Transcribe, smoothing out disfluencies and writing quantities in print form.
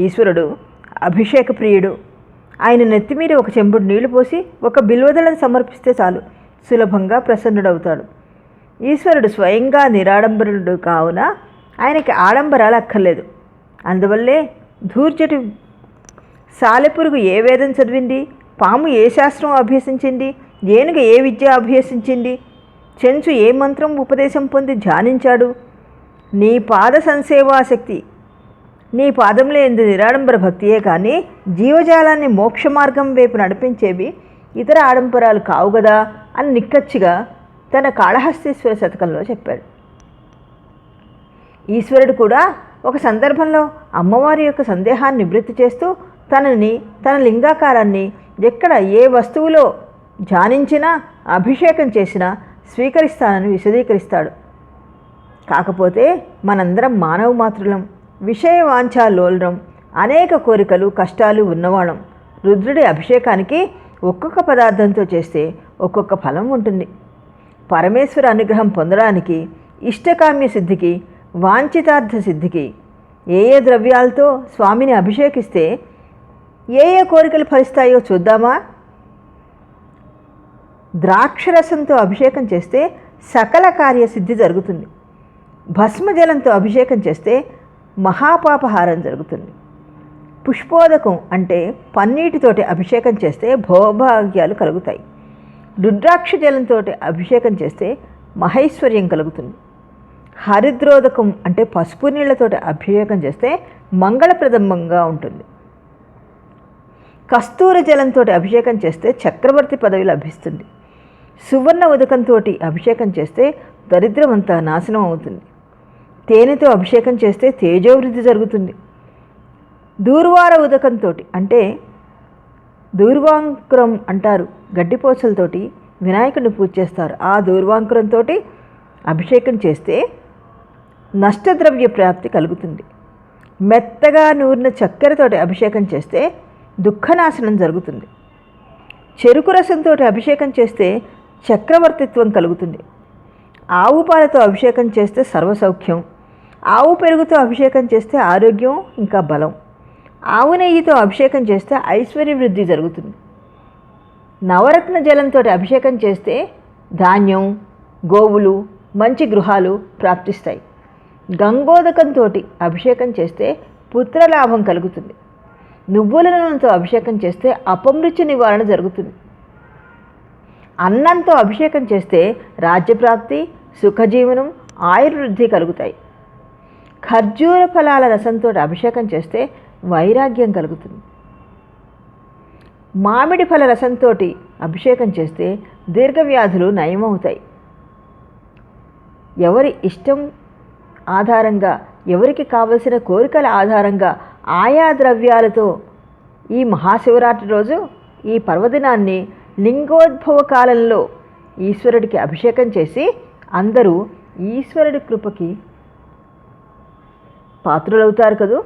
ఈశ్వరుడు అభిషేక ప్రియుడు. ఆయన నెత్తిమీద ఒక చెంబుడు నీళ్లు పోసి ఒక బిల్వదళను సమర్పిస్తే చాలు, సులభంగా ప్రసన్నుడవుతాడు. ఈశ్వరుడు స్వయంగా నిరాడంబరుడు కావున ఆయనకి ఆడంబరాలు అక్కర్లేదు. అందువల్లే ధూర్జటి సాలెపురుగు ఏ వేదం చదివింది, పాము ఏ శాస్త్రం అభ్యసించింది, ఏనుగ ఏ విద్య అభ్యసించింది, చెంచు ఏ మంత్రం ఉపదేశం పొంది ధ్యానించాడు? నీ పాద సంసేవాశక్తి, నీ పాదంలో ఎందు నిరాడంబర భక్తియే కానీ జీవజాలాన్ని మోక్ష మార్గం వైపు నడిపించేవి ఇతర ఆడంబరాలు కావు కదా అని నిక్కచ్చిగా తన కాళహస్తీశ్వర శతకంలో చెప్పాడు. ఈశ్వరుడు కూడా ఒక సందర్భంలో అమ్మవారి యొక్క సందేహాన్ని నివృత్తి చేస్తూ తన లింగాకారాన్ని ఎక్కడ ఏ వస్తువులో ధ్యానించినా అభిషేకం చేసినా స్వీకరిస్తానని విశదీకరిస్తాడు. కాకపోతే మనందరం మానవ మాతృలం, విషయ వాంఛాలోలం, అనేక కోరికలు కష్టాలు ఉన్నవాళ్ళం. రుద్రుడి అభిషేకానికి ఒక్కొక్క పదార్థంతో చేస్తే ఒక్కొక్క ఫలం ఉంటుంది. పరమేశ్వర అనుగ్రహం పొందడానికి, ఇష్టకామ్య సిద్ధికి, వాంఛితార్థ సిద్ధికి ఏ ఏ ద్రవ్యాలతో స్వామిని అభిషేకిస్తే ఏ ఏ కోరికలు ఫలిస్తాయో చూద్దామా? ద్రాక్షరసంతో అభిషేకం చేస్తే సకల కార్యసిద్ధి జరుగుతుంది. భస్మజలంతో అభిషేకం చేస్తే మహాపాపహారం జరుగుతుంది. పుష్పోదకం అంటే పన్నీటితోటి అభిషేకం చేస్తే భోగభాగ్యాలు కలుగుతాయి. రుద్రాక్ష జలంతో అభిషేకం చేస్తే మహైశ్వర్యం కలుగుతుంది. హరిద్రోదకం అంటే పసుపు నీళ్లతోటి అభిషేకం చేస్తే మంగళప్రదంగా ఉంటుంది. కస్తూర జలంతో అభిషేకం చేస్తే చక్రవర్తి పదవి లభిస్తుంది. సువర్ణ ఉదకంతో అభిషేకం చేస్తే దరిద్రమంతా నాశనం అవుతుంది. తేనెతో అభిషేకం చేస్తే తేజోవృద్ధి జరుగుతుంది. దూర్వార ఉదకంతో అంటే దూర్వాంకురం అంటారు, గడ్డిపోచలతోటి వినాయకుడిని పూజ చేస్తారు. ఆ దూర్వాంకురంతో అభిషేకం చేస్తే నష్టద్రవ్య ప్రాప్తి కలుగుతుంది. మెత్తగా నూరిన చక్కెరతోటి అభిషేకం చేస్తే దుఃఖనాశనం జరుగుతుంది. చెరుకు రసంతో అభిషేకం చేస్తే చక్రవర్తిత్వం కలుగుతుంది. ఆవు పాలతో అభిషేకం చేస్తే సర్వసౌఖ్యం. ఆవు పెరుగుతో అభిషేకం చేస్తే ఆరోగ్యం ఇంకా బలం. ఆవు నెయ్యితో అభిషేకం చేస్తే ఐశ్వర్య వృద్ధి జరుగుతుంది. నవరత్న జలంతో అభిషేకం చేస్తే ధాన్యం, గోవులు, మంచి గృహాలు ప్రాప్తిస్తాయి. గంగోదకంతో అభిషేకం చేస్తే పుత్రలాభం కలుగుతుంది. నువ్వుల నూనెతో అభిషేకం చేస్తే అపమృత్యు నివారణ జరుగుతుంది. అన్నంతో అభిషేకం చేస్తే రాజ్యప్రాప్తి, సుఖజీవనం, ఆయుర్వృద్ధి కలుగుతాయి. ఖర్జూర ఫలాల రసంతో అభిషేకం చేస్తే వైరాగ్యం కలుగుతుంది. మామిడి ఫల రసంతో అభిషేకం చేస్తే దీర్ఘవ్యాధులు నయమవుతాయి. ఎవరి ఇష్టం ఆధారంగా, ఎవరికి కావలసిన కోరికల ఆధారంగా ఆయా ద్రవ్యాలతో ఈ మహాశివరాత్రి రోజు ఈ పర్వదినాన్ని లింగోద్భవ కాలంలో ఈశ్వరుడికి అభిషేకం చేసి అందరూ ఈశ్వరుడి కృపకి పాత్రులవుతారు కదూ.